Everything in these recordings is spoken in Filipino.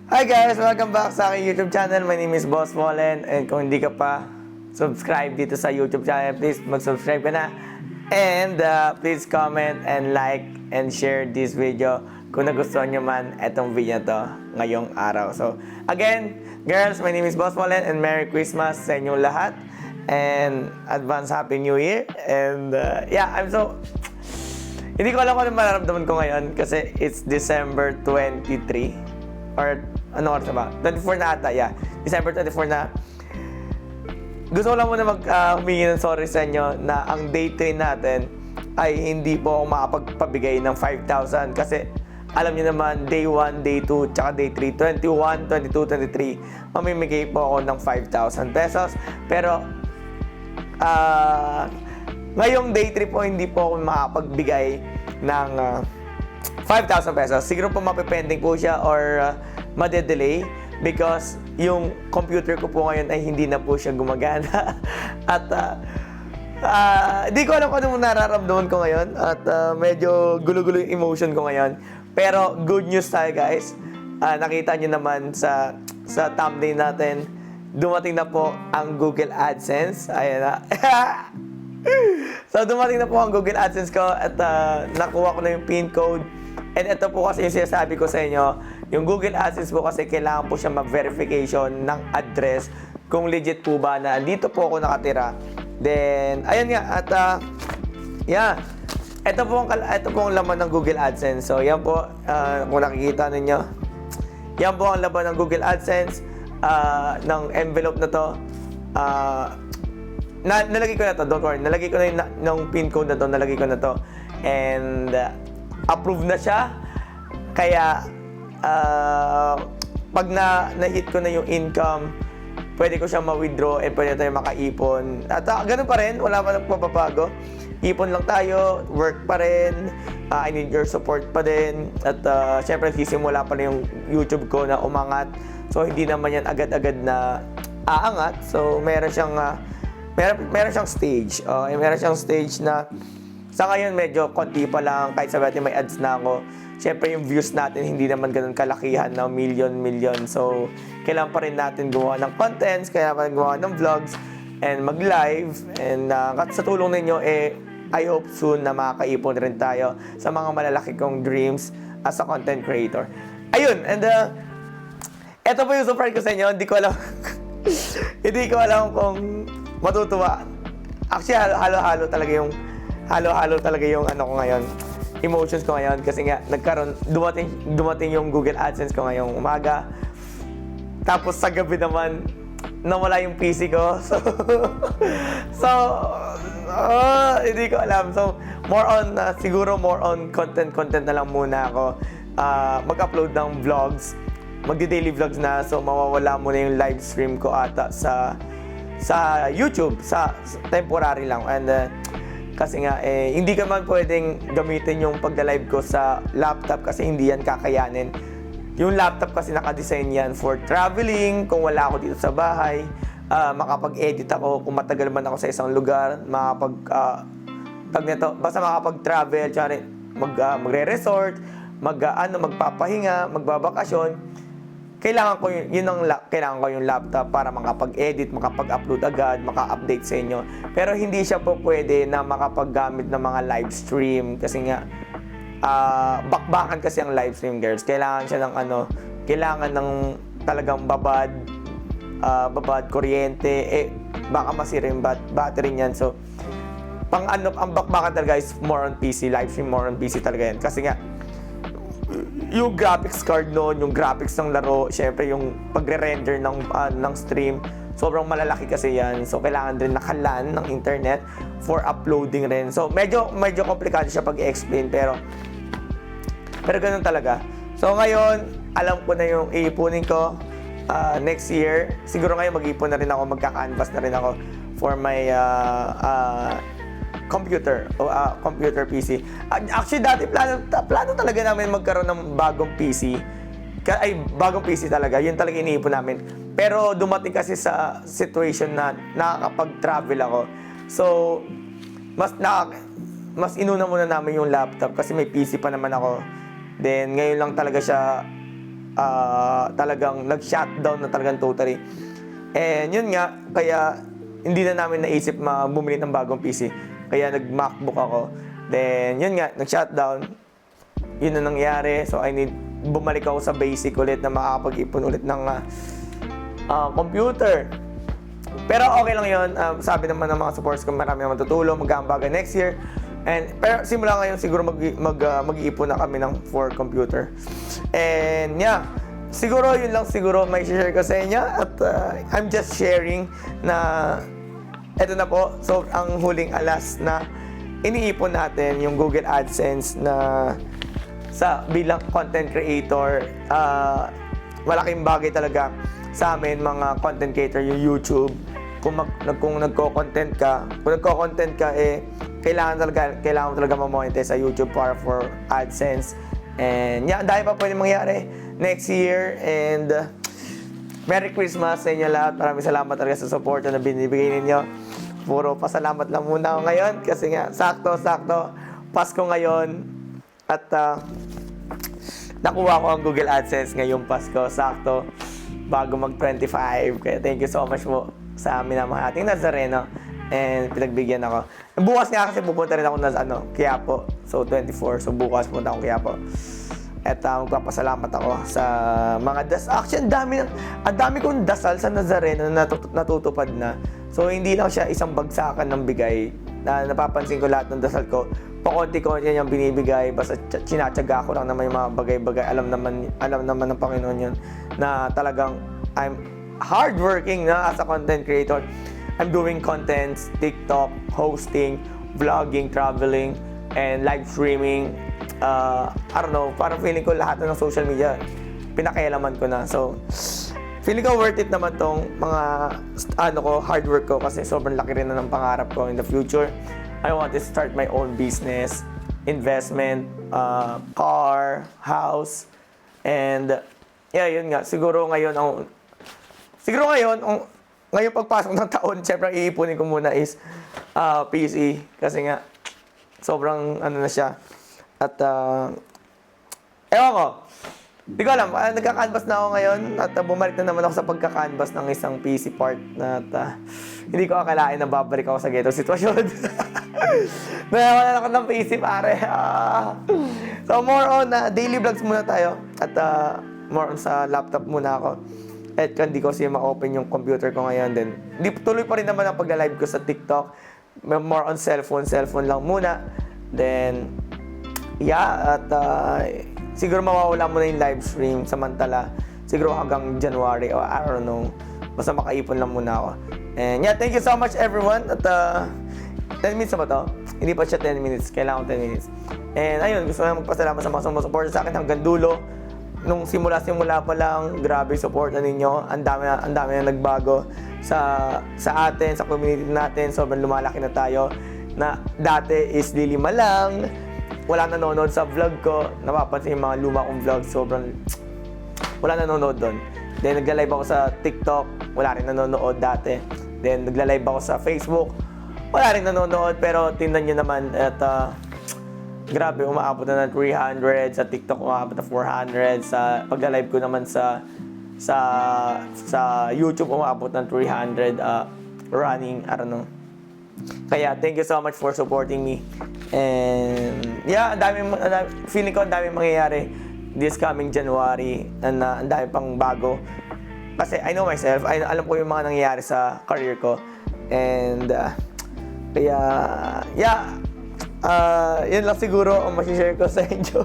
Hi guys! Welcome back sa aking YouTube channel. My name is Boss Fallen. And kung hindi ka pa subscribe dito sa YouTube channel, please mag-subscribe ka na. And please comment and like and share this video kung nagustuhan nyo man itong video to ngayong araw. So, again, girls, my name is Boss Fallen and Merry Christmas sa inyong lahat. And advance Happy New Year. And yeah, hindi ko alam kung ano mararamdaman ko ngayon kasi it's December 23 or ano oras ba? 24 na ata, yeah. December 24 na. Gusto ko lang muna humingi ng sorry sa inyo na ang day 3 natin ay hindi po ako makapagpabigay ng 5,000 kasi alam niyo naman, day 1, day 2, tsaka day 3, 21, 22, 23, mamimigay po ako ng 5,000 pesos. Pero, ngayong day 3 po, hindi po ako makapagbigay ng 5,000 pesos. Siguro po mapipending po siya or madedelay because yung computer ko po ngayon ay hindi na po siya gumagana. At di ko alam kung ano nararamdaman ko ngayon at medyo gulo-gulo yung emotion ko ngayon. Pero good news tayo guys. Nakita nyo naman sa thumbnail natin, dumating na po ang Google AdSense. Ayan na. So dumating na po ang Google AdSense ko at nakuha ko na yung PIN code. And ito po kasi yung sinasabi ko sa inyo, yung Google AdSense po kasi kailangan po siya mag-verification ng address kung legit po ba na dito po ako nakatira. Then, ayun nga, at yeah, ito po ang laman ng Google AdSense. So, yan po, kung nakikita ninyo, yan po ang laman ng Google AdSense, ng envelope na to. Nalagay ko na to, don't worry, nalagay ko na yung PIN code na to, nalagay ko na to. And, approve na siya. Kaya, pag na-hit ko na yung income, pwede ko siya ma-withdraw and pwede tayo makaipon. At ganun pa rin, wala pa nagpapabago. Ipon lang tayo, work pa rin, I need your support pa din. At syempre, sisimula pa rin yung YouTube ko na umangat. So, hindi naman yan agad-agad na aangat. So, meron siyang stage. Meron siyang stage na sa ngayon, medyo konti pa lang, kahit sabi natin may ads na ako. Siyempre, yung views natin, hindi naman ganun kalakihan na million. So, kailangan pa rin natin gumawa ng contents, kailangan pa rin gumawa ng vlogs, and mag-live. And sa tulong ninyo, I hope soon na makakaipon rin tayo sa mga malalaki kong dreams as a content creator. Ayun, and eto po yung surprise ko sa inyo. Hindi ko alam, hindi ko alam kung matutuwa. Actually, halo-halo talaga yung ano ko ngayon, emotions ko ngayon kasi nga dumating yung Google AdSense ko ngayong umaga. Tapos sa gabi naman nawala yung PC ko. So hindi ko alam. So siguro more on content na lang muna ako. Mag-upload ng vlogs, magdi-daily vlogs na, so mawawala muna yung live stream ko ata sa YouTube sa temporary lang. And kasi nga, hindi ka man pwedeng gamitin yung pagda-live ko sa laptop kasi hindi yan kakayanin. Yung laptop kasi nakadesign yan for traveling, kung wala ako dito sa bahay, makapag-edit ako, kung matagal man ako sa isang lugar, basta makapag-travel, magre-resort, magpapahinga, magbabakasyon. Kailangan ko yung laptop para makapag-edit, makapag-upload agad, maka-update sa inyo. Pero hindi siya po pwede na makapaggamit ng mga live stream kasi nga bakbakan kasi ang live stream, girls. Kailangan siya ng kailangan ng talagang babad kuryente, baka masira yung battery niyan. So ang bakbakan talaga is more on PC, live stream more on PC talaga yan. Kasi nga yung graphics card noon, yung graphics ng laro, syempre yung pagre-render ng stream, sobrang malalaki kasi yan. So, kailangan din naka-LAN ng internet for uploading rin. So, medyo komplikado siya pag-i-explain, pero ganun talaga. So, ngayon, alam ko na yung iipunin ko next year. Siguro ngayon mag-iipon na rin ako, magka-canvas na rin ako for my computer PC. Actually, dati plano talaga namin magkaroon ng bagong PC. Bagong PC talaga. Yun talaga iniipon namin. Pero dumating kasi sa situation na nakakapag-travel ako. So, mas inuna muna namin yung laptop kasi may PC pa naman ako. Then, ngayon lang talaga siya talagang nag-shutdown na talagang totally. And yun nga, kaya hindi na namin naisip bumili ng bagong PC. Kaya nag-MacBook ako. Then, yun nga, nag-shutdown. Yun na nangyari. So, bumalik ako sa basic ulit na makakapag-ipon ulit ng computer. Pero okay lang yun. Sabi naman ng mga supporters ko, marami naman tutulong, mag-aambaga next year. Pero simula ngayon, siguro mag-iipon na kami for computer. And yeah, siguro yun lang siguro may share ko sa inyo. At I'm just sharing na eto na po. So, ang huling alas na iniipon natin yung Google AdSense na bilang content creator, malaking bagay talaga sa amin mga content creator yung YouTube. Kung nagko-content ka, kailangan talaga ma-monetize sa YouTube para for AdSense. And yeah, dahil pa pwede mangyari next year. And Merry Christmas sa inyo lahat. Maraming salamat talaga sa support na binibigay ninyo. Puro pasalamat lang muna ako ngayon kasi nga sakto Pasko ngayon at nakuha ko ang Google AdSense ngayong Pasko, sakto bago mag-25. Kaya thank you so much po sa amin ng mga ating Nazareno. And pinagbigyan ako. Bukas nga kasi pupunta rin ako na Quiapo. So 24. So bukas pupunta ako Quiapo. At magpapasalamat ako sa mga Actually, ang dami kong dasal sa Nazareno na natutupad na. So hindi lang siya isang bagsakan ng bigay. Napapansin ko lahat ng dasal ko. Pakonti-konti yan yung binibigay. Basta sinatsaga ko lang naman yung mga bagay-bagay. Alam naman ng Panginoon yun na talagang I'm hardworking na as a content creator. I'm doing contents, TikTok, hosting, vlogging, traveling, and live streaming. I don't know, parang feeling ko lahat ng social media pinakialaman ko na. So, feeling ko worth it naman tong mga hard work ko kasi sobrang laki rin na ng pangarap ko in the future. I want to start my own business, investment, car, house, and yeah, yun nga. Siguro ngayon pagpasok ng taon, syempre iipunin ko muna is PC kasi nga sobrang na siya. At ewan ko, di ko alam, nagka-canvas na ako ngayon at bumalik na naman ako sa pagka-canvas ng isang PC part na hindi ko akalain na babalik ako sa ghetto sitwasyon. Nayawalan ako ng PC, pare. So more on daily vlogs muna tayo at more on sa laptop muna ako. At hindi ko siya ma-open yung computer ko ngayon. Then, tuloy pa rin naman ang pagla-live ko sa TikTok. More on cellphone lang muna. Then, yeah, at siguro mawawala mo na yung live stream samantala. Siguro hanggang January or I don't know. Basta makaipon lang muna ako. And yeah, thank you so much everyone. At 10 minutes na ba to? Hindi pa siya 10 minutes. Kailangan 10 minutes. And ayun, gusto ko magpasalamat sa mga sumusupport sa akin hanggang dulo. Nung simula pa lang, grabe support na ninyo. Ang dami na nagbago sa atin, sa community natin. Sobrang lumalaki na tayo. Na dati is lilima lang. Wala nanonood sa vlog ko. Napapansin yung mga luma kong vlog. Sobrang wala nanonood doon. Then nagla-live ako sa TikTok. Wala rin nanonood dati. Then nagla-live ako sa Facebook. Wala rin nanonood. Pero tingnan nyo naman at grabe, umaabot na ng 300. Sa TikTok, umaabot na 400. Sa pagla-live ko naman sa YouTube, umaabot ng 300 running, I don't know. Kaya, thank you so much for supporting me. And, yeah, feeling ko ang dami mangyayari this coming January. And ang dami pang bago. Kasi, I know myself. Alam ko yung mga nangyayari sa career ko. And, kaya, yeah, yun lang siguro ang masishare ko sa inyo.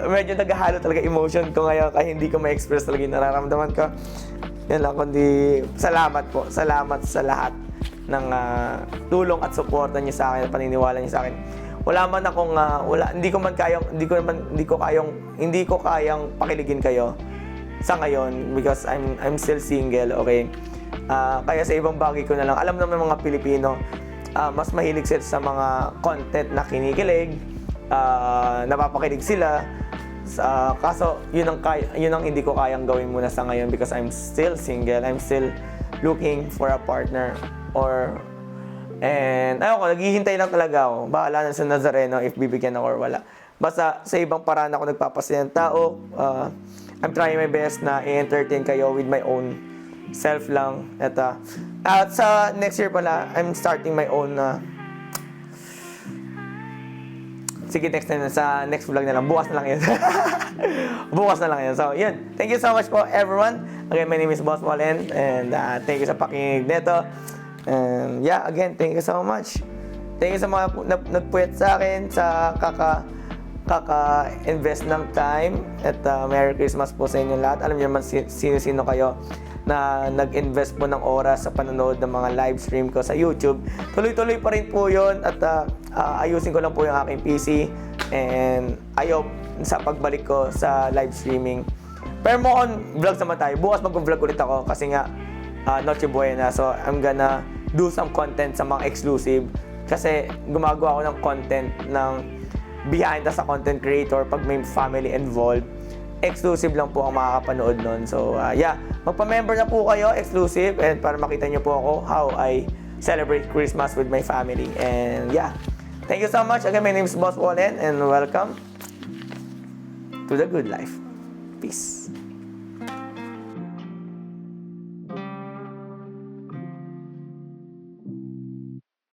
medyo naghahalo talaga emotion ko ngayon kaya hindi ko ma-express talaga yung nararamdaman ko. Yan lang, kundi salamat po. Salamat sa lahat ng tulong at suporta niyo sa akin at paniniwala niyo sa akin. Wala man akong hindi ko kayang pakiligin kayo sa ngayon because I'm still single, okay? Kaya sa ibang bagay ko na lang. Alam naman mga Pilipino, mas mahilig sila sa mga content na kinikilig, napapakilig sila. Kaso yun ang hindi ko kayang gawin muna sa ngayon because I'm still single. I'm still looking for a partner and ayoko, naghihintay lang talaga ako. Bahala na sa Nazareno if bibigyan ako or wala. Basta sa ibang paraan ako nagpapasaya ng tao. I'm trying my best na i-entertain kayo with my own self lang. At sa next year pala, I'm starting my own sige, sa next vlog na lang. Bukas na lang yun. Bukas na lang yun. So, yun. Thank you so much po, everyone. Again, my name is Boss Wallen. And thank you sa pakikinig nito. And yeah, again, thank you so much. Thank you sa mga nagpuyat sa akin, sa kaka-invest ng time. At Merry Christmas po sa inyo lahat. Alam niyo naman sino-sino kayo na nag-invest po ng oras sa panonood ng mga live stream ko sa YouTube. Tuloy-tuloy pa rin po yun at ayusin ko lang po yung aking PC and ayop sa pagbalik ko sa live streaming. Pero mo on vlogs naman tayo. Bukas mag-vlog ulit ako kasi nga Noche Buena. So I'm gonna do some content sa mga exclusive kasi gumagawa ako ng content ng behind sa content creator pag may family involved. Exclusive lang po ang makakapanood nun. So, yeah. Magpa-member na po kayo, exclusive, and para makita nyo po ako how I celebrate Christmas with my family. And, yeah. Thank you so much. Again, my name is Boss Wallen, and welcome to the good life. Peace.